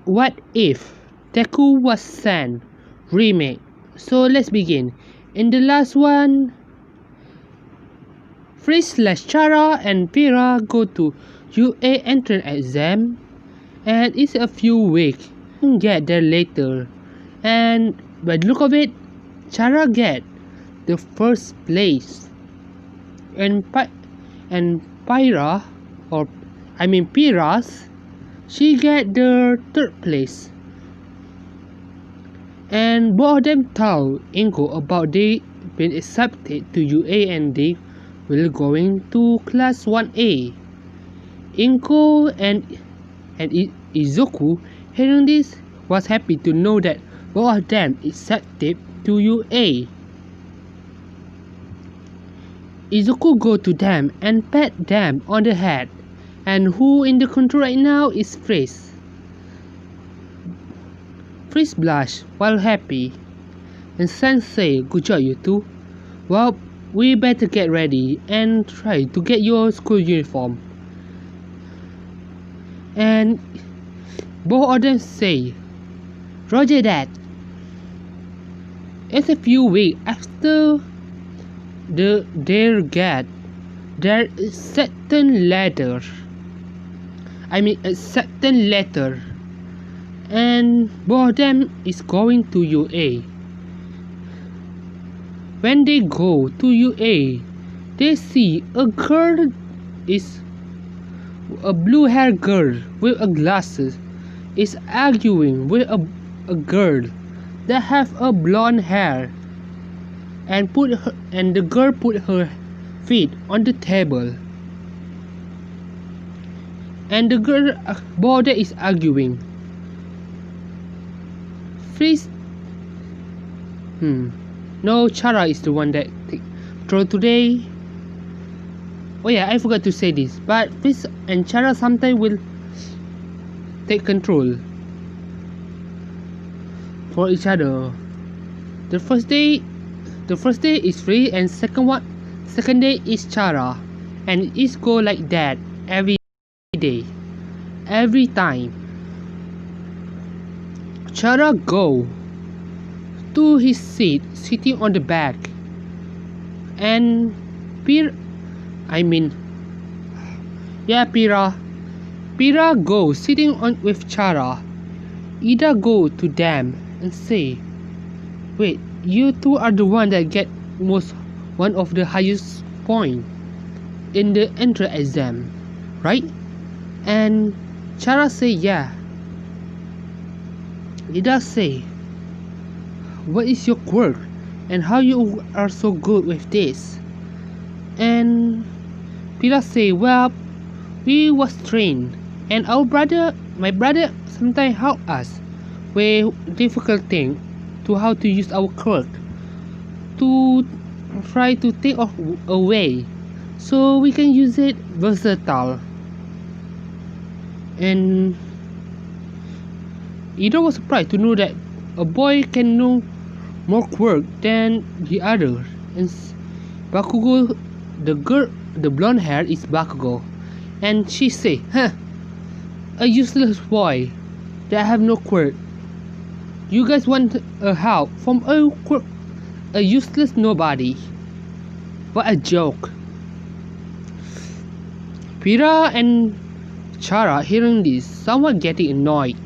What if Deku was sent? Remake. So let's begin. In the last one, Freeze/Chara and Pira go to UA entrance exam, and it's a few weeks. Get there later, and by the look of it, Chara get the first place, and Pyra, or I mean Piras, she get the third place. And both of them told Inko about they been accepted to UA and they will going to class 1A. Inko and Izuku hearing this was happy to know that both of them accepted to UA. Izuku go to them and pat them on the head, and who in the control right now is Freeze. Freeze blush while happy, and Sensei, good job you two. Well, we better get ready and try to get your school uniform. And both of them say, Roger that. It's a few weeks after their get there is certain letter. A certain letter. And both of them is going to UA. When they go to UA, they see a girl, is a blue haired girl with a glasses, is arguing with a girl that have a blonde hair, and the girl put her feet on the table, and the girl both is arguing. Freeze. No, Chara is the one that throw today. Oh yeah, I forgot to say this. But Freeze and Chara sometimes will take control for each other. The first day is Freeze, and second day is Chara, and it's go like that every day, every time. Chara go to his seat, sitting on the back, and Pira go sitting on with Chara. Ida go to them and say, wait, you two are the one that get one of the highest point in the entrance exam, right? And Chara say, yeah. Ida say, what is your quirk and how you are so good with this? And Pira say, well, we was trained, and my brother sometimes help us with difficult thing to how to use our quirk to try to take away, so we can use it versatile. And Ida was surprised to know that a boy can know more quirk than the other. And Bakugo, the blonde hair is Bakugo, and she say, a useless boy that have no quirk. You guys want a help from a useless nobody. What a joke. Pira and Chara hearing this, somewhat getting annoyed.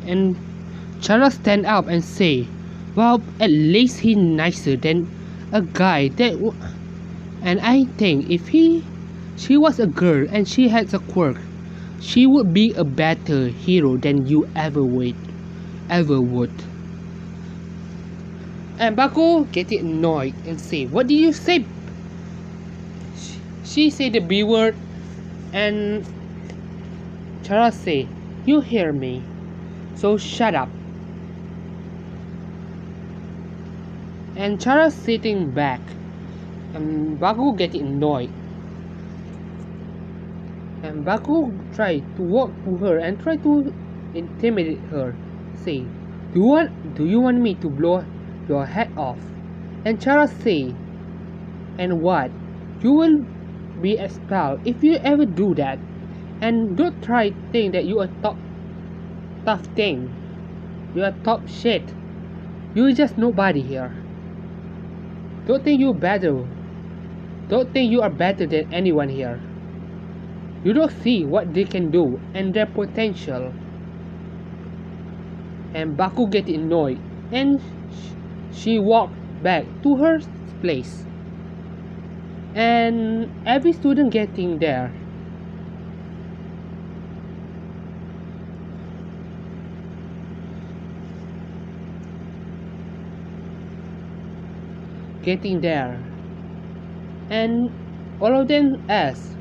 And Chara stand up and say, well, at least he's nicer than a guy that and I think if she was a girl and she had a quirk, she would be a better hero than you ever would. And Baku getting annoyed and say, what did you say? She say the B word, and Chara say, you hear me, so shut up. And Chara sitting back, and Baku getting annoyed. And Baku try to walk to her and try to intimidate her, saying, do you want me to blow your head off? And Chara say, and what? You will be expelled if you ever do that. And don't try think that you are tough thing. You are top shit. You're just nobody here. Don't think you better. Don't think you are better than anyone here. You don't see what they can do and their potential. And Baku get annoyed and she walked back to her place. And every student getting there. And all of them ask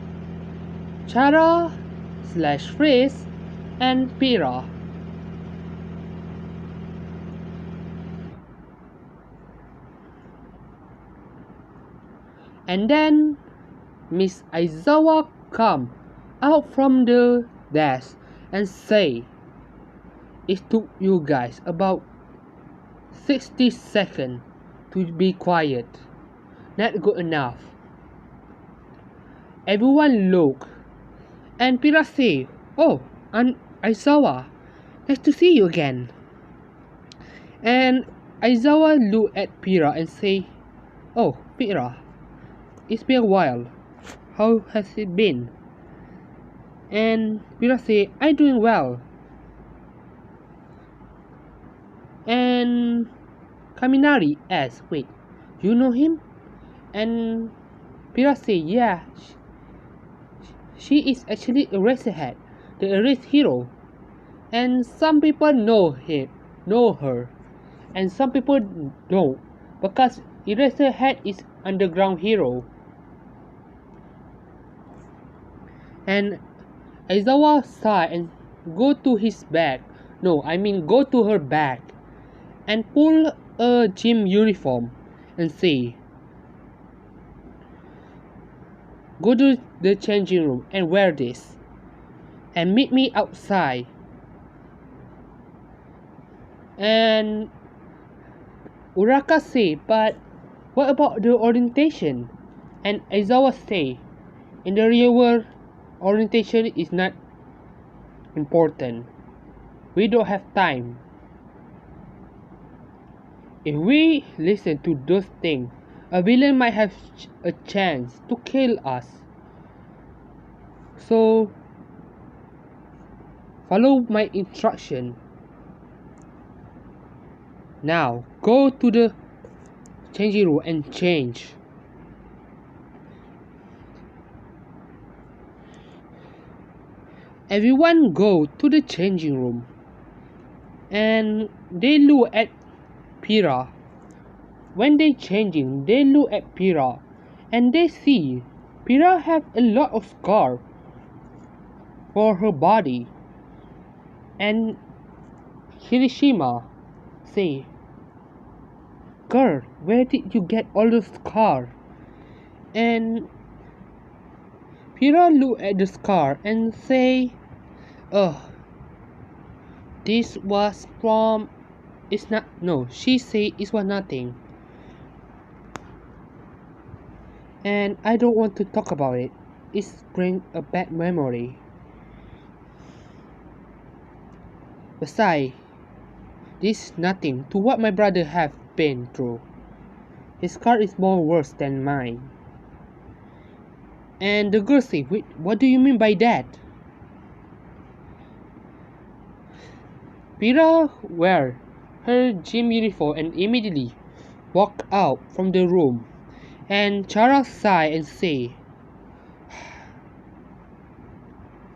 Chara / Freeze and Pira. And then Miss Aizawa come out from the desk and say, "It took you guys about 60 seconds to be quiet. Not good enough." Everyone look and Pira say, "Oh, and Aizawa, nice to see you again." And Aizawa look at Pira and say, "Oh, Pira, it's been a while. How has it been?" And Pira say, "I'm doing well." And Kaminari asks, "Wait, you know him?" And Pira say, "Yeah, she is actually Eraserhead, the erase hero. And some people know her, and some people don't, because Eraserhead is underground hero." And Aizawa sigh and go to her bag and pull a gym uniform and say, "Go to the changing room and wear this, and meet me outside." And Uraka say, "But what about the orientation?" And Aizawa say, "In the real world, orientation is not important. We don't have time. If we listen to those things, a villain might have a chance to kill us. So, follow my instruction. Now, go to the changing room and change." Everyone go to the changing room and they look at Pira. When they changing, they look at Pira and they see Pira have a lot of scar for her body. And Kirishima say, "Girl, where did you get all those scars?" And Pira look at the scar and say, this was from, it's not, no, she say it was nothing. And I don't want to talk about it. It's bring a bad memory. Besides, this is nothing to what my brother have been through. His scar is more worse than mine." And the girl say, "Wait, what do you mean by that?" Pira wear her gym uniform and immediately walk out from the room. And Chara sigh and say,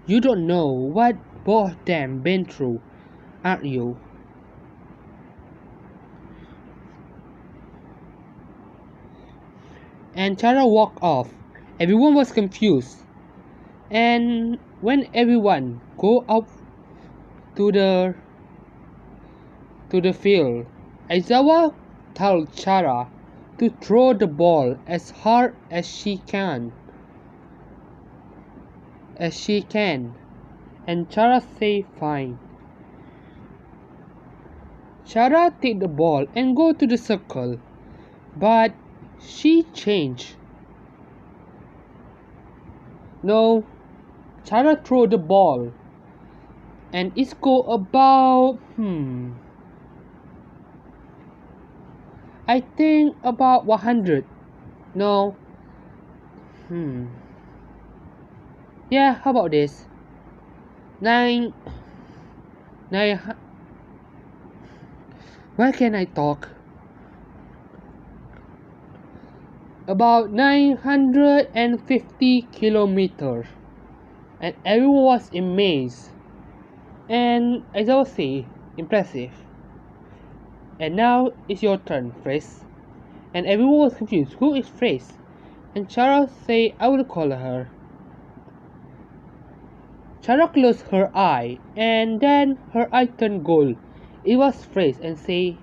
"You don't know what both of them been through, aren't you?" And Chara walked off. Everyone was confused. And when everyone go out to the field, Aizawa told Chara to throw the ball as hard as she can. And Chara say fine. Chara take the ball and go to the circle, but she changed. No, Chara throw the ball, and it's go about I think about 100. No, yeah. How about this? Nine, nine. Where can I talk? About 950 kilometers, and everyone was amazed. And as I was say, impressive. And now it's your turn, Freeze. And everyone was confused. Who is Freeze? And Chara say, I will call her. Chara closed her eye, and then her eye turned gold. It was Freeze and say,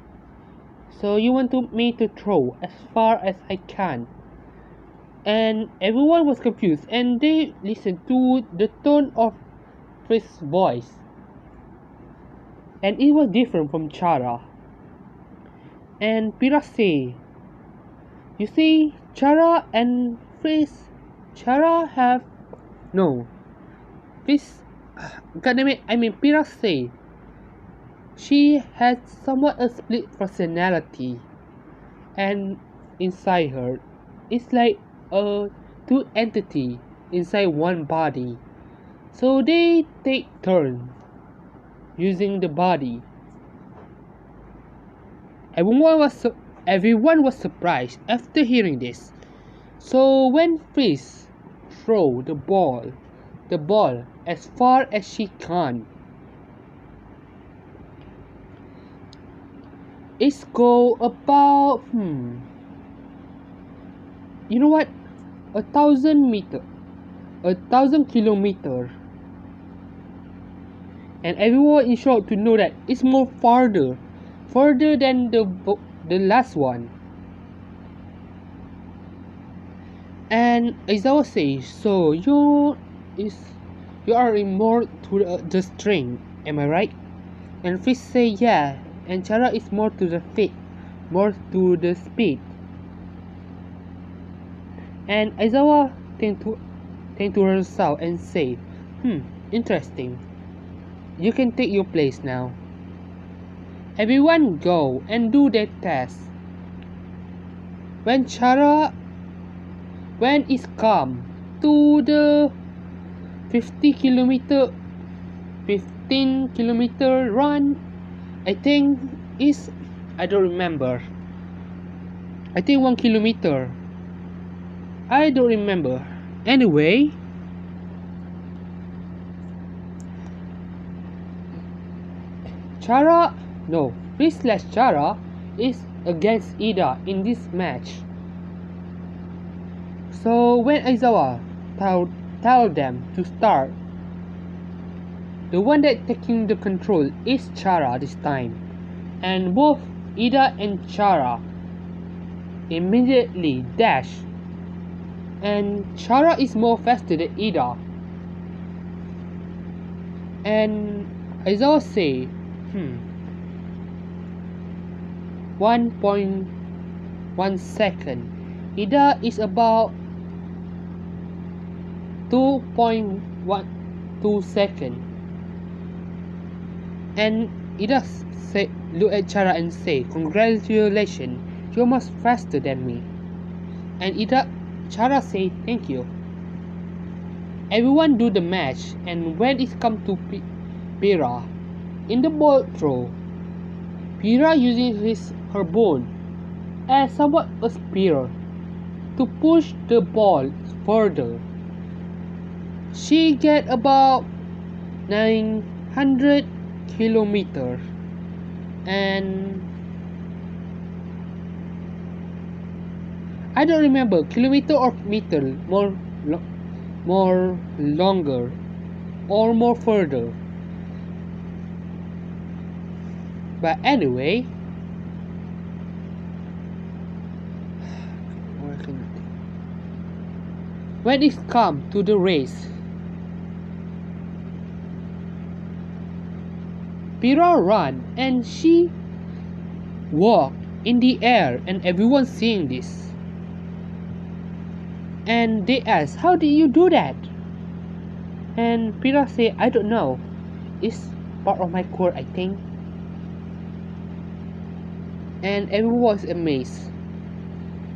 so you want me to throw as far as I can? And everyone was confused, and they listened to the tone of Freeze's voice. And it was different from Chara. And Pira say, you see, Chara and Freeze, Chara have no. Freeze, God damn it, Pira say, she has somewhat a split personality, and inside her, it's like a two entity inside one body. So they take turns using the body. Everyone was surprised after hearing this. So when Freeze throw the ball as far as she can, it's go about you know what, 1,000 kilometers, and everyone is shocked to know that it's more farther than the last one. And Aizawa says, so you are in more to the string, am I right? And Fish say yeah, and Chara is more to the fit, more to the speed. And Aizawa think to herself and say, interesting. You can take your place now. Everyone go and do their test. When it's come to the 15 kilometer run, I think I don't remember. I think 1 kilometer. I don't remember. Anyway, Chara is against Ida in this match. So when Aizawa tell them to start, the one that taking the control is Chara this time, and both Ida and Chara immediately dash, and Chara is more faster than Ida. And Aizawa say 1.1 second. Ida is about 2.12 second. And Ida look at Chara and say, congratulations, you're much faster than me. And Chara say thank you. Everyone do the match, and when it come to Pira, in the ball throw, Pira using her bone as somewhat a spear to push the ball further. She get about 900 kilometers, and I don't remember kilometer or meter, more longer or more further. But anyway, when it come to the race, Pira run and she walk in the air, and everyone seeing this. And they ask, how did you do that? And Pira say, I don't know. It's part of my quirk, I think. And everyone was amazed.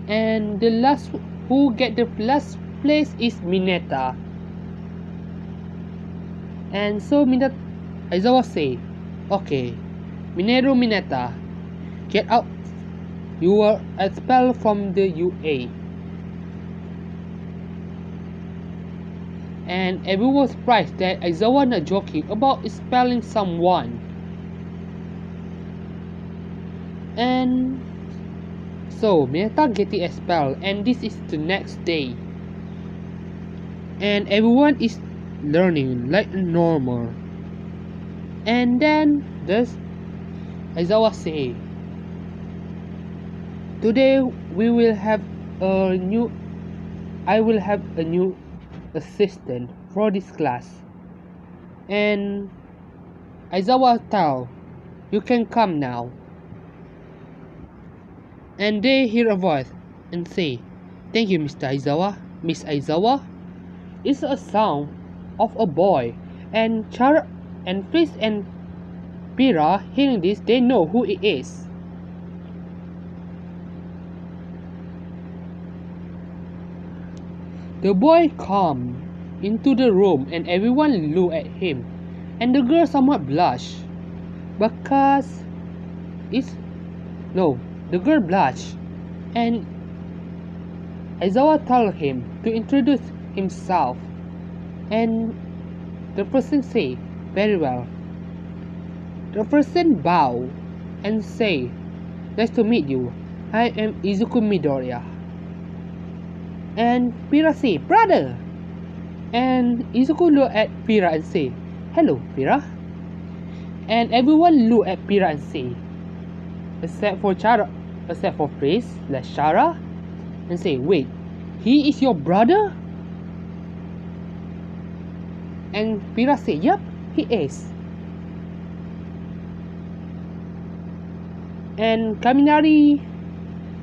And the last who get the last place is Mineta. And so Aizawa say, okay, Mineru Mineta, get out. You were expelled from the UA. And everyone was surprised that Aizawa not joking about expelling someone. And so Mineta getting expelled, and this is the next day. And everyone is learning like normal. And then this Aizawa say, today I will have a new assistant for this class. And Aizawa tell, you can come now. And they hear a voice and say, thank you, Mr. Aizawa. Miss Aizawa. It's a sound of a boy. And Chara and Fritz and Pira hearing this, they know who it is. The boy come into the room and everyone look at him, and the girl somewhat blush because the girl blush, and Aizawa tell him to introduce himself, and the person say, very well. The person bow and say, nice to meet you. I am Izuku Midoriya. And Pira say, brother. And Izuku look at Pira and say, hello, Pira. And everyone look at Pira and say, except for Fritz, Chara, and say, wait, he is your brother? And Pira say, yep, he is. And Kaminari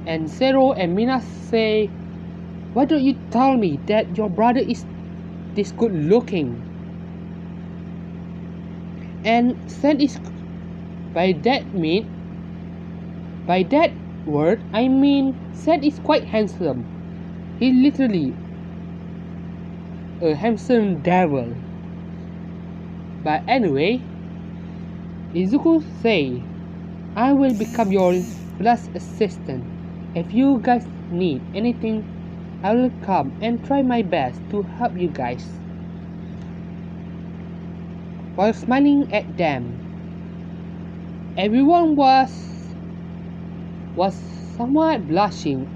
and Zero and Mina say, why don't you tell me that your brother is this good looking? And Sen is, by that word I mean Sen is quite handsome. He literally a handsome devil. But anyway, Izuku say, I will become your class assistant. If you guys need anything, I will come and try my best to help you guys. While smiling at them, everyone was somewhat blushing,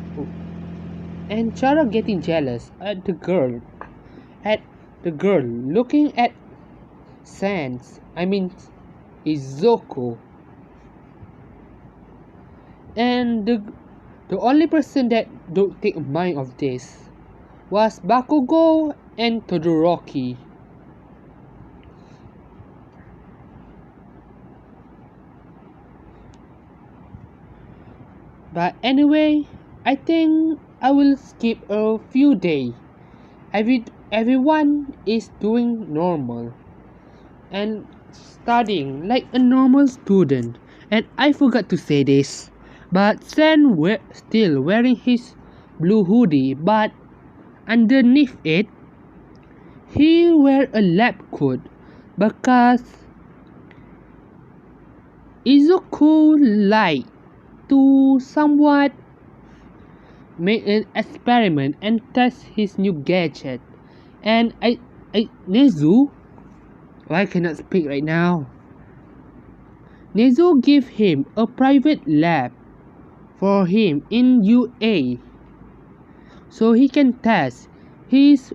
and Chara getting jealous at the girl looking at Izuku. And the only person that don't take mind of this was Bakugo and Todoroki. But anyway, I think I will skip a few days. Everyone is doing normal and studying like a normal student. And I forgot to say this, but Sen still wearing his blue hoodie, but underneath it, he wear a lab coat because Izuku like to somewhat make an experiment and test his new gadget. And Nezu, I cannot speak right now. Nezu give him a private lab for him in UA, so he can test his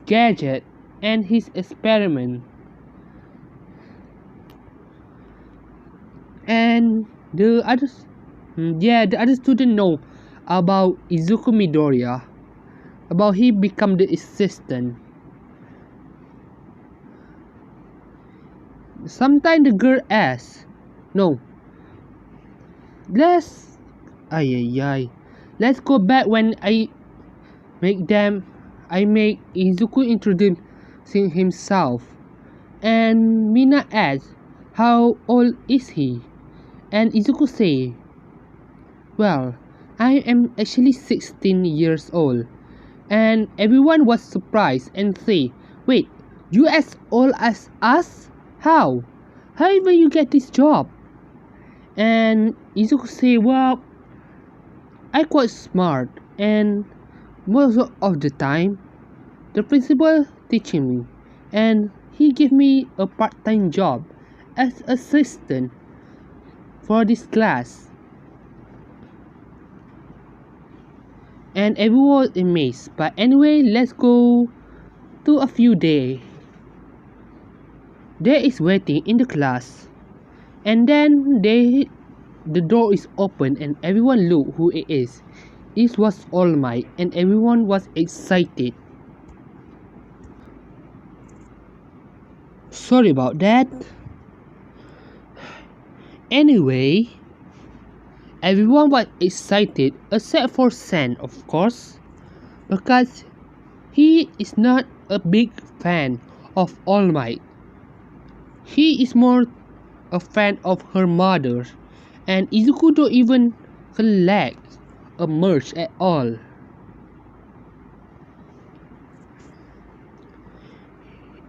gadget and his experiment. And the other student know about Izuku Midoriya, about he become the assistant. Sometimes the girl asks, no, let's go back when I make them I make Izuku introducing himself, and Mina asks, "How old is he?" And Izuku say, "Well, I am actually 16 years old." And everyone was surprised and say, "Wait, you as old as us? How? How even you get this job?" And Izuku say, "Well, I quite smart, and most of the time the principal teaching me, and he gave me a part-time job as assistant for this class." And everyone was amazed. But anyway, let's go to a few days. There is waiting in the class, and then the door is open, and everyone look who it is. It was All Might, and everyone was excited. Sorry about that. Anyway, everyone was excited except for Sen, of course, because he is not a big fan of All Might. He is more a fan of her mother, and Izuku don't even collect a merch at all.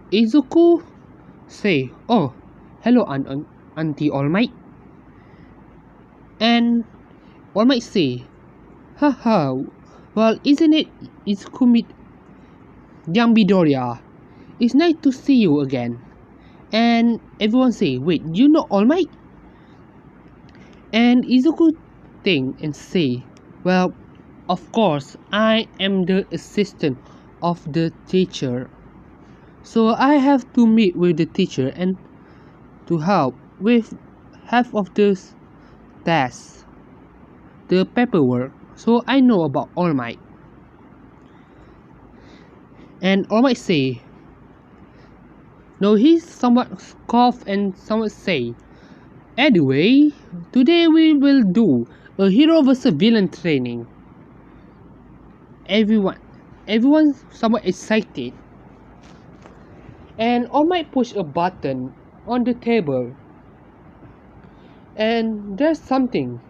Izuku say, "Oh, hello, Auntie All Might." And All Might say, "Haha, well, isn't it Izuku meet young Midoriya? It's nice to see you again." And everyone say, "Wait, you know All Might?" And Izuku think and say, "Well, of course, I am the assistant of the teacher. So I have to meet with the teacher and to help with half of the tasks, the paperwork. So I know about All Might." And All Might say, "No, he's somewhat cough and somewhat say, anyway, today we will do a hero versus villain training." Everyone somewhat excited. And All Might push a button on the table, and there's something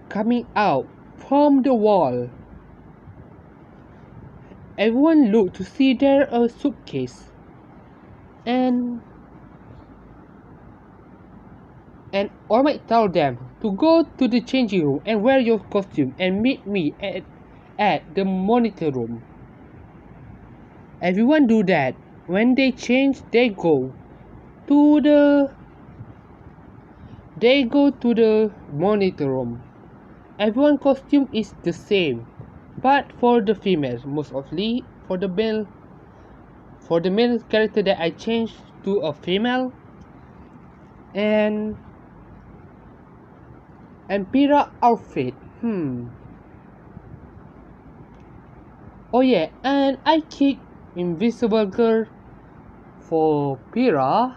coming out from the wall. Everyone look to see there a suitcase, and All Might tell them to go to the changing room and wear your costume and meet me at the monitor room. Everyone do that. When they change, they go to the monitor room. Everyone's costume is the same, but for the females, mostly for the male character that I changed to a female, and Pira outfit. Oh yeah, and I kick Invisible Girl for Pira.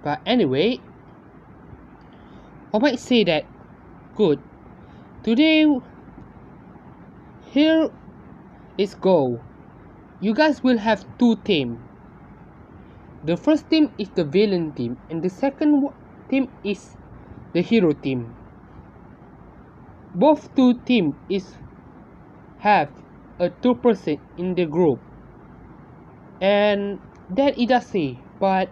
But anyway, I might say that good. Today, here is go. You guys will have two teams. The first team is the villain team, and the second team is the hero team. Both two teams have a 2% in the group, and that it does say, but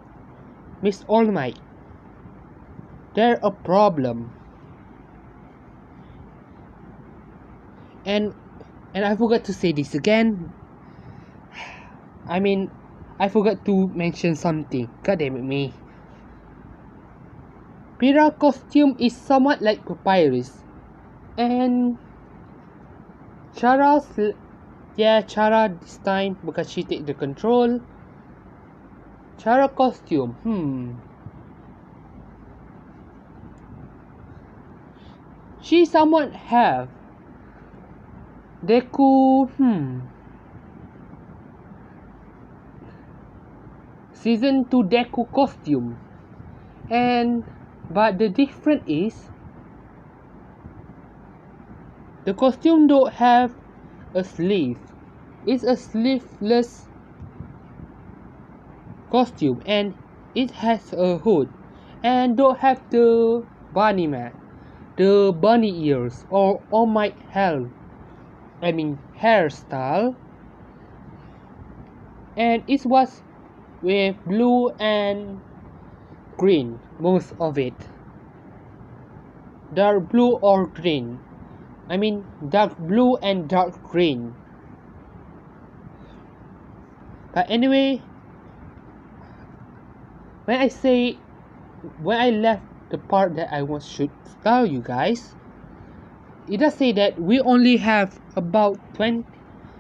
Miss All Might, there's a problem. And I forgot to say this again. I forgot to mention something. God damn it, me. Pira costume is somewhat like Papyrus, and Chara this time because she take the control. Chara costume, she somewhat have deku, season 2 deku costume, but the difference is The costume don't have a sleeve. It's a sleeveless costume and it has a hood and don't have the bunny man, the bunny ears or all my hairstyle, and it was with blue and green, most of it dark blue or green, dark blue and dark green. But anyway, when I left the part that I should tell you guys, it does say that we only have about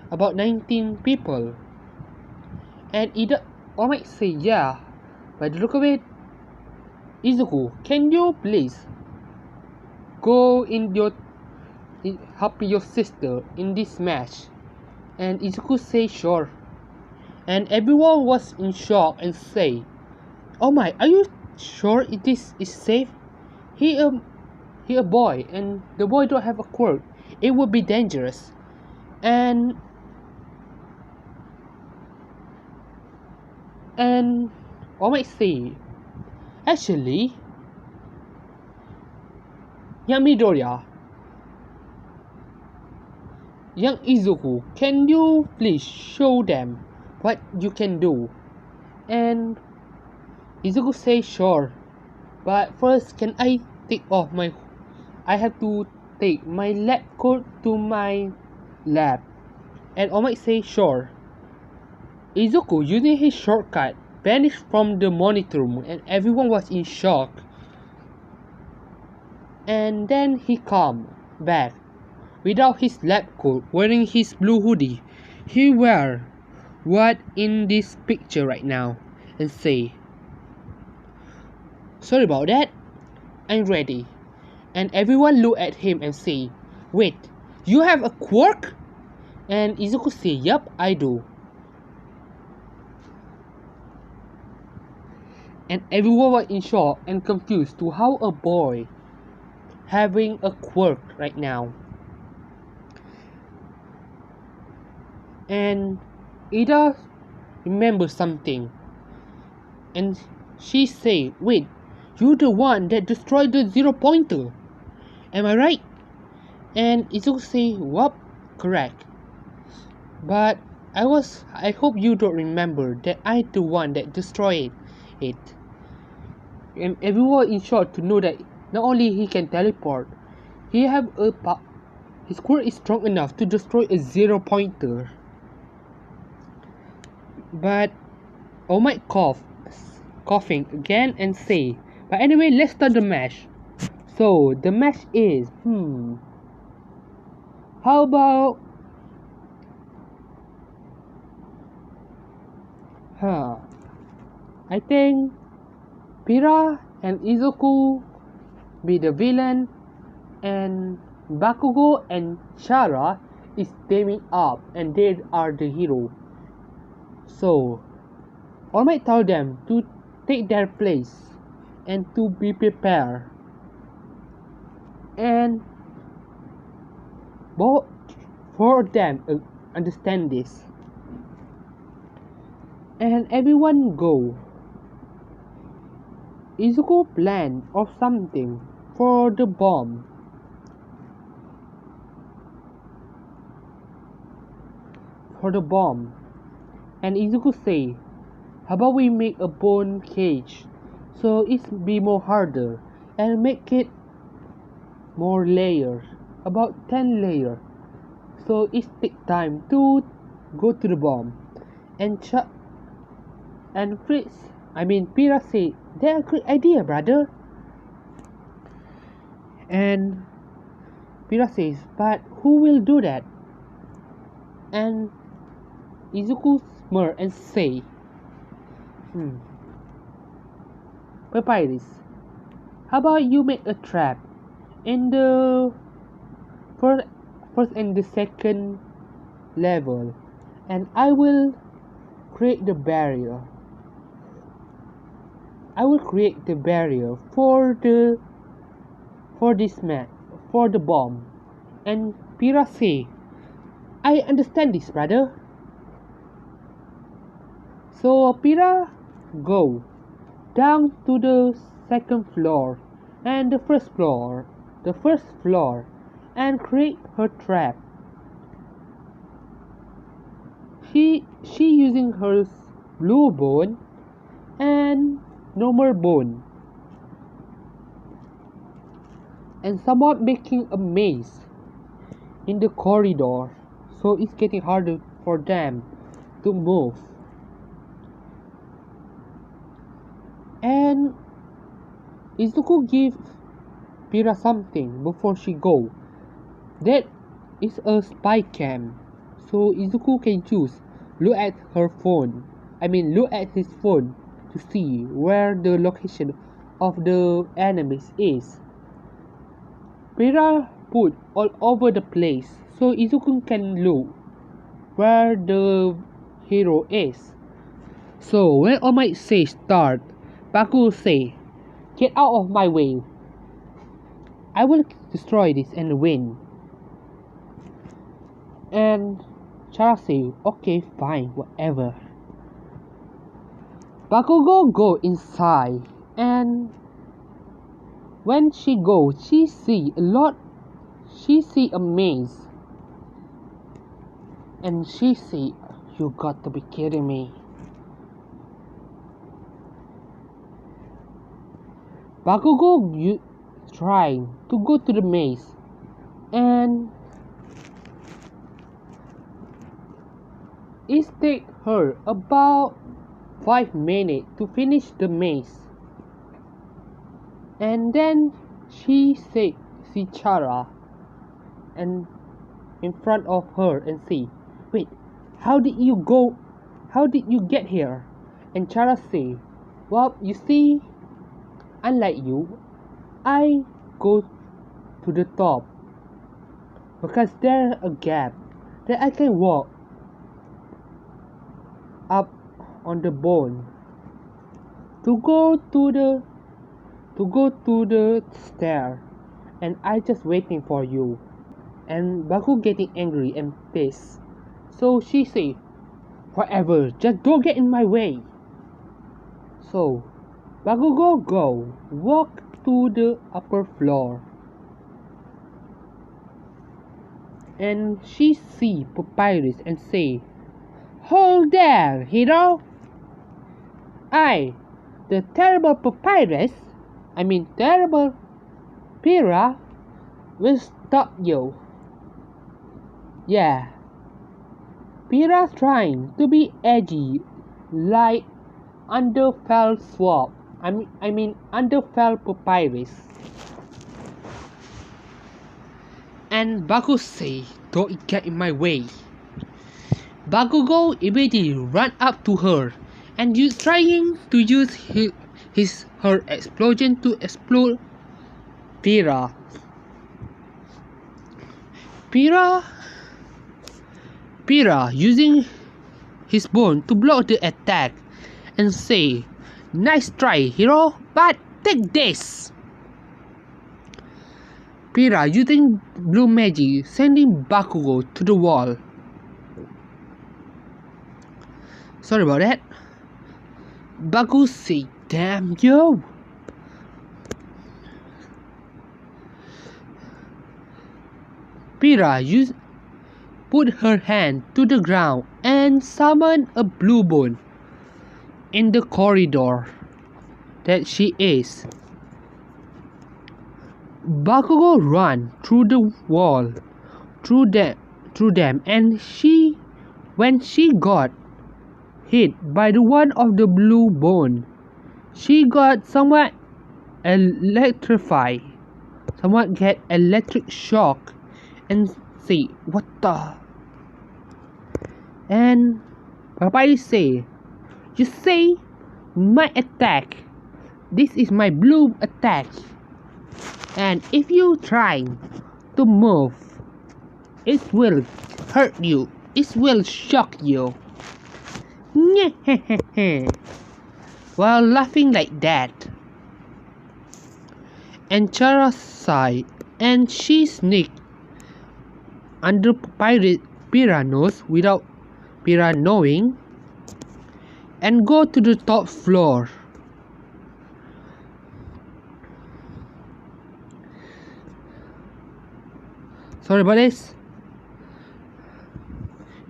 19 people, and I might say yeah, by the look of it, Izuku, can you please go help your sister in this match? And Izuku say sure, and everyone was in shock and say, "Oh my, are you sure it is safe? He a boy, and the boy don't have a quirk. It would be dangerous." And I might say, actually, young Midoriya, young Izuku, can you please show them what you can do? And Izuku say sure, but first can I have to take my lab coat to my lab. And I might say sure. Izuku, using his shortcut, vanished from the monitor room and everyone was in shock. And then he come back without his lab coat, wearing his blue hoodie. He wear what in this picture right now and say, "Sorry about that, I'm ready." And everyone look at him and say, "Wait, you have a quirk?" And Izuku say, "Yup, I do." And everyone was in shock and confused to how a boy having a quirk right now. And Ida remembers something, and she say, "Wait, you're the one that destroyed the zero pointer, am I right?" And Izuku say, "What? Correct. But I hope you don't remember that I'm the one that destroyed it." And everyone in shock to know that not only he can teleport, his quirk is strong enough to destroy a zero pointer. But All Might coughing again and say, "But anyway, let's start the match." So the match is how about I think Pira and Izuku be the villain, and Bakugo and Chara is teaming up and they are the hero. So All Might tell them to take their place and to be prepared. And both four of them understand this. And everyone go. Izuku plan or something for the bomb. And Izuku say, "How about we make a bone cage so it be more harder and make it more layers, about 10 layers, so it take time to go to the bomb." And Pira say, "That's a good idea, brother." And Pira says, "But who will do that?" And Izuku smirk and say, "Papyrus, how about you make a trap in the first and the second level, and I will create the barrier. for the bomb." And Pira say, I understand this, brother. So Pira go down to the second floor and the first floor, and create her trap. She using her blue bone and normal bone, and somewhat making a maze in the corridor, so it's getting harder for them to move. And Izuku give Pira something before she go. That is a spy cam, so Izuku can choose look at his phone to see where the location of the enemies is. Pira put all over the place so Izuku can look where the hero is. So when All Might say start, Bakugo say, get out of my way. I will destroy this and win. And Chara say, okay, fine, whatever. Bakugo go inside, and when she goes, she see a maze. And she say, you got to be kidding me. Bakugo trying to go to the maze, and it take her about 5 minutes to finish the maze. And then she see Chara and in front of her and say, wait, how did you get here? And Chara say, well, you see, unlike you, I go to the top because there's a gap that I can walk up on the bone to go to the stair, and I just waiting for you. And Baku getting angry and pissed, so she say, whatever, just don't get in my way. So Bakugo go walk to the upper floor, and she see Papyrus and say, hold there, hero. The terrible terrible Pira, will stop you. Yeah, Pira's trying to be edgy like Underfell Swap. Underfell Papyrus. And Baku say, don't get in my way. Bakugo immediately run up to her and trying to use her explosion to explode Pira. Pira using his bone to block the attack and say, nice try, hero, but take this. Pira using blue magic sending Bakugo to the wall. Sorry about that. Baku say, damn you. Pira put her hand to the ground and summon a blue bone in the corridor that she is. Bakugo run through the wall, through them, and when she got hit by the one of the blue bone, she got somewhat electrified, somewhat get electric shock, and say, what the? And Papyrus say, you say my attack, this is my blue attack, and if you try to move, it will hurt you, it will shock you. While laughing like that, and Chara sighed, and she sneaked under Piranos without Pira knowing and go to the top floor. Sorry about this.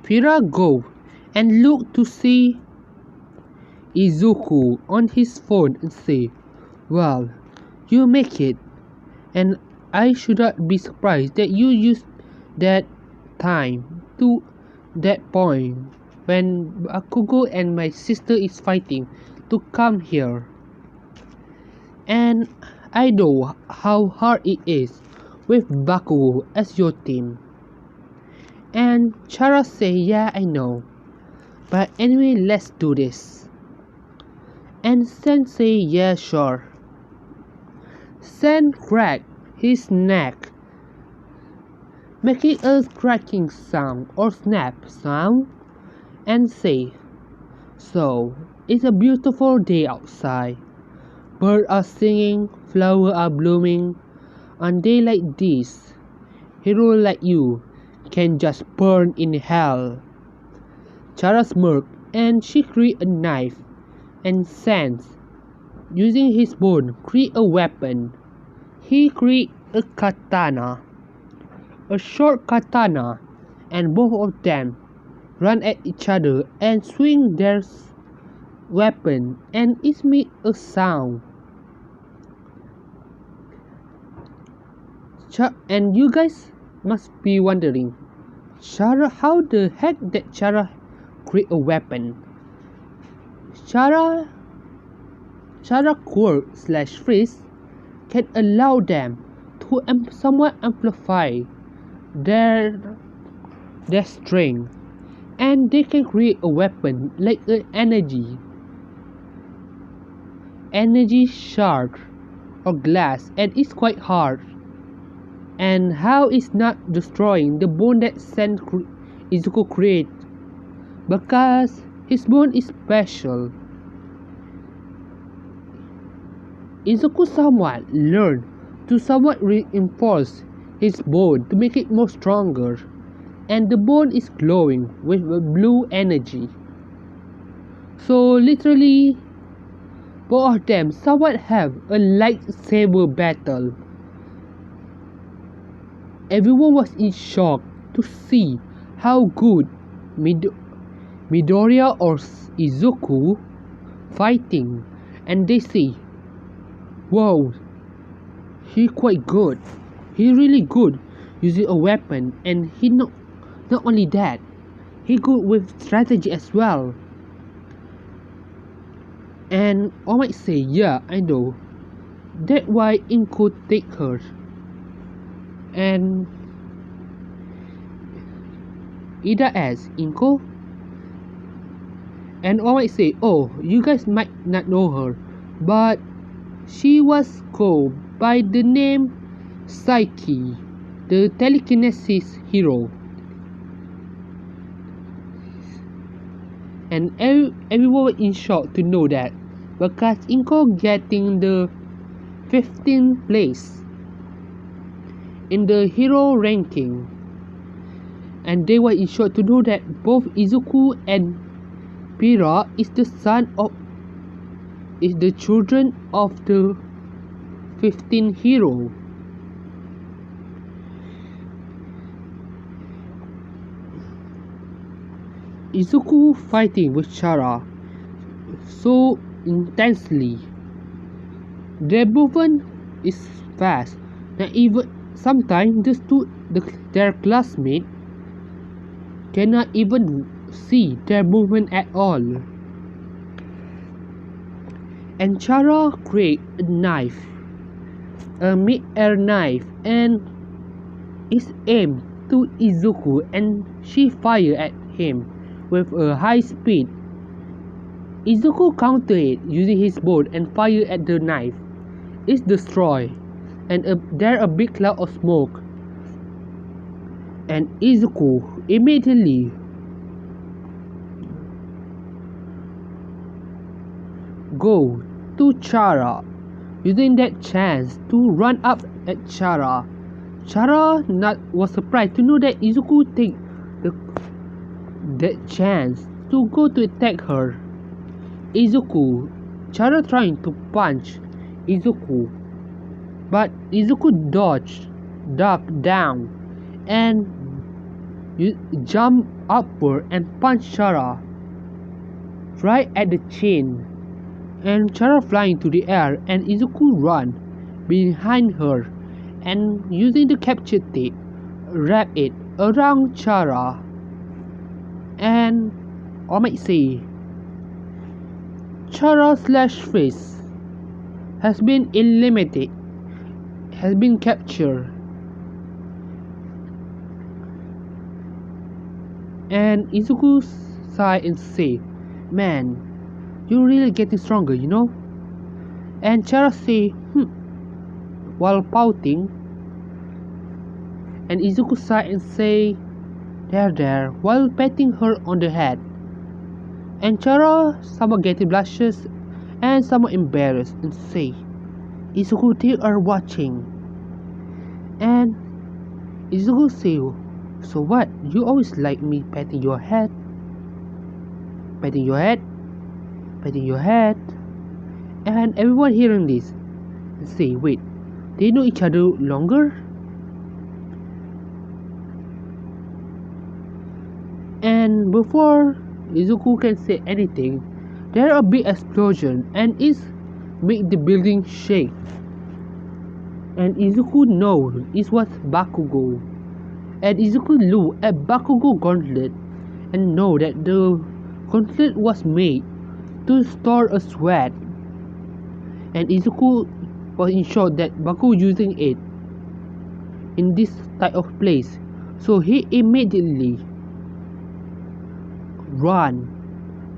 Pira go and look to see Izuku on his phone and say, "Well, you make it, and I should not be surprised that you used that time to that point when Bakugo and my sister is fighting to come here. And I know how hard it is with Bakugo as your team." And Chara say, "Yeah, I know. But anyway, let's do this." And Sen say, "Yeah, sure." Sen cracked his neck, making a cracking sound or snap sound, and say, "So, it's a beautiful day outside. Birds are singing, flowers are blooming. On day like this, hero like you can just burn in hell." Chara smirked and she created a knife, and Sans, using his bone, created a weapon. He created a katana, a short katana, and both of them run at each other and swing their weapon, and it made a sound. And you guys must be wondering, Chara, how the heck did Chara create a weapon? Chara quirk / freeze can allow them to somewhat amplify their strength, and they can create a weapon like an energy shard or glass, and it's quite hard. And how it's not destroying the bone that Izuku create, because his bone is special. Izuku somewhat learned to somewhat reinforce his bone to make it more stronger, and the bone is glowing with blue energy. So literally, both of them somewhat have a lightsaber battle. Everyone was in shock to see how good Midoriya or Izuku fighting, and they say, "Wow, he quite good. He really good using a weapon, and he not only that, he good with strategy as well." And I might say, "Yeah, I know. That's why Inko take her." And Ida asks, "Inko?" And I might say, "Oh, you guys might not know her, but she was called by the name Psyche, the telekinesis hero." And everyone was in shock to know that, because Inko getting the 15th place in the hero ranking, and they were in shock to know that both Izuku and Pira is the children of the 15th hero. Izuku fighting with Chara so intensely. Their movement is fast, and even sometimes their classmates cannot even see their movement at all. And Chara create a knife, a mid-air knife, and is aimed to Izuku, and she fire at him with a high speed. Izuku counter it using his bow and fire at the knife. It's destroyed, and there a big cloud of smoke. And Izuku immediately go to Chara, using that chance to run up at Chara Chara was surprised to know that Izuku take the that chance to go to attack her. Chara trying to punch Izuku, but Izuku ducked down, and jumped upward and punched Chara right at the chin. And Chara flying to the air, and Izuku run behind her, and using the capture tape, wrap it around Chara, and I might say, Chara slash face has been eliminated, has been captured, and Izuku sighed and say, "Man, you're really getting stronger, you know?" And Chara say, while pouting, and Izuku sighed and say, there, while patting her on the head. And Chara somewhat getting blushes and somewhat embarrassed and say, "Izuku, they are watching." And Izuku say, "So what? You always like me patting your head? Patting your head? Patting your head?" And everyone hearing this and say, "Wait, they know each other longer?" And before Izuku can say anything, there a big explosion and it make the building shake. And Izuku knows it was Bakugo. And Izuku looked at Bakugo gauntlet and know that the gauntlet was made to store a sweat. And Izuku was in shock that Bakugo using it in this type of place. So he immediately run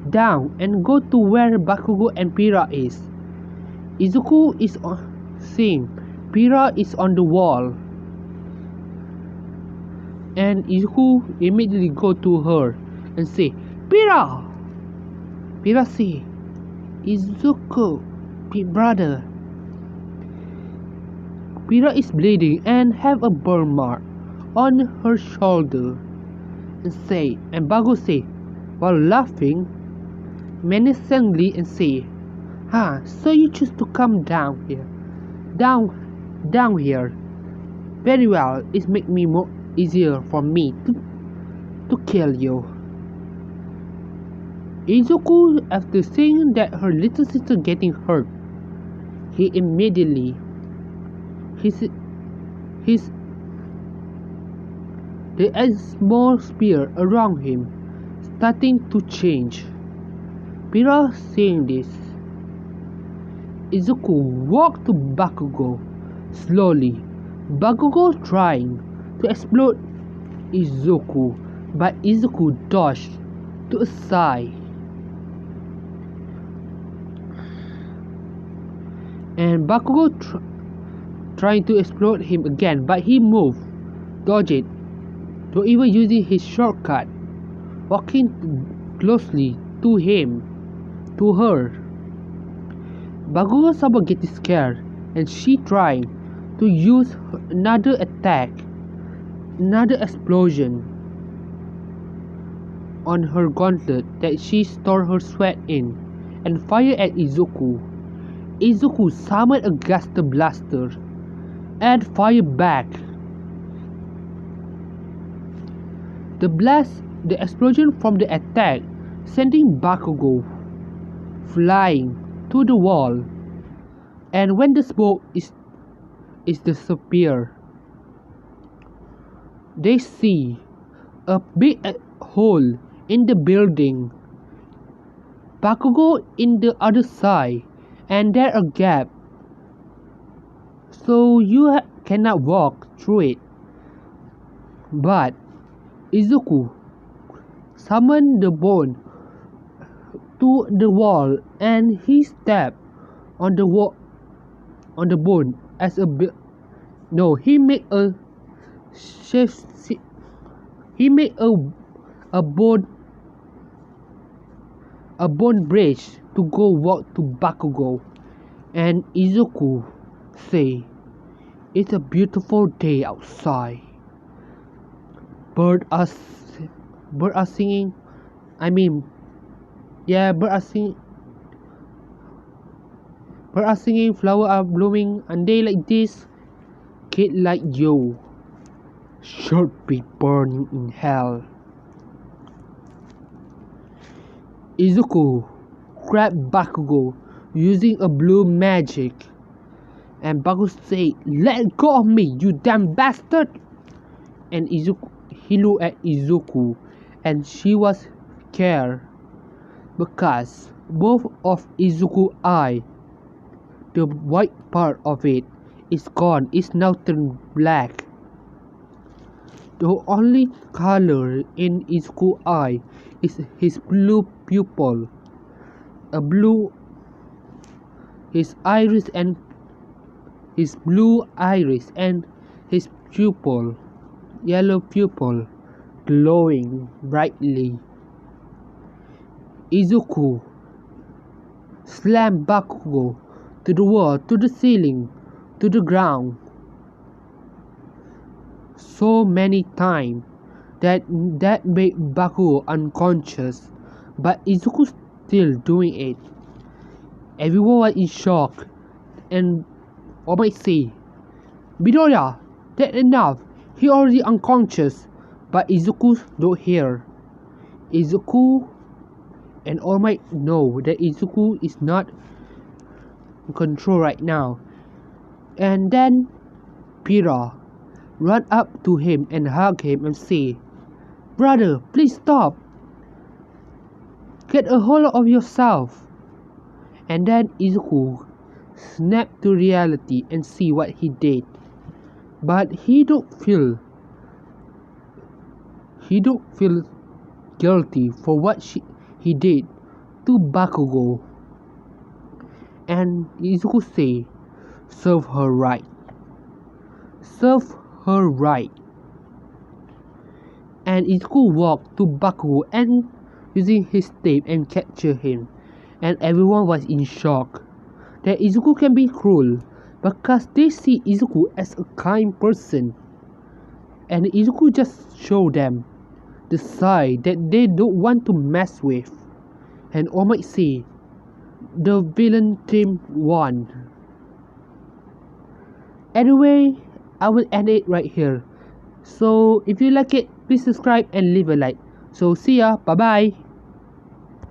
down and go to where Bakugo and Pira is. Izuku is seeing Pira is on the wall, and Izuku immediately go to her and say, "Pira!" Pira say, "Izuku, brother." Pira is bleeding and have a burn mark on her shoulder, and Bakugo say, while laughing menacingly and say, so you choose to come down here. Down here. Very well, it make me more easier for me to kill you." Izuku, after seeing that her little sister getting hurt, he immediately the small spear around him starting to change. Pira seeing this, Izuku walked to Bakugo slowly. Bakugo trying to explode Izuku, but Izuku dodged to a side. And Bakugo trying to explode him again, but he moved, dodged it, to even using his shortcut, walking closely to her. Bakugo somewhat getting scared, and she trying to use another attack, another explosion on her gauntlet that she stored her sweat in, and fire at Izuku. Izuku summoned a Gaster Blaster and fire back. The explosion from the attack sending Bakugo flying to the wall, and when the smoke is disappear, they see a big hole in the building. Bakugo in the other side, and there a gap, so you cannot walk through it. But Izuku summoned the bone to the wall, and he stepped on the bone as a he made a bone bridge to go walk to Bakugo. And Izuku say, It's a beautiful day outside. Birds are, birds are singing. I mean, yeah, birds are singing. Flowers are blooming. And day like this, kid like you should be burning in hell. Izuku grabbed Bakugo using a blue magic. And Bakugo said, "Let go of me, you damn bastard!" And he looked at Izuku, and she was scared because both of Izuku's eyes, the white part of it, is gone. It's now turned black. The only color in Izuku's eye is his blue pupil. His iris and his blue iris and his pupil, yellow pupil, glowing brightly. Izuku slammed Bakugo to the wall, to the ceiling, to the ground so many times that made Bakugo unconscious, but Izuku still doing it. Everyone was in shock, and All Might say, "Midoriya, that's enough. He already unconscious." But Izuku don't hear. Izuku and All Might know that Izuku is not in control right now. And then Pira run up to him and hug him and say, "Brother, please stop. Get a hold of yourself." And then Izuku snapped to reality and see what he did. But he don't feel guilty for what he did to Bakugo. And Izuku say, "Serve her right. Serve her right." And Izuku walked to Bakugo and using his tape and capture him. And everyone was in shock that Izuku can be cruel because they see Izuku as a kind person. And Izuku just showed them the side that they don't want to mess with. And All Might say, the villain team won. Anyway, I will end it right here. So if you like it, please subscribe and leave a like. So see ya, bye bye.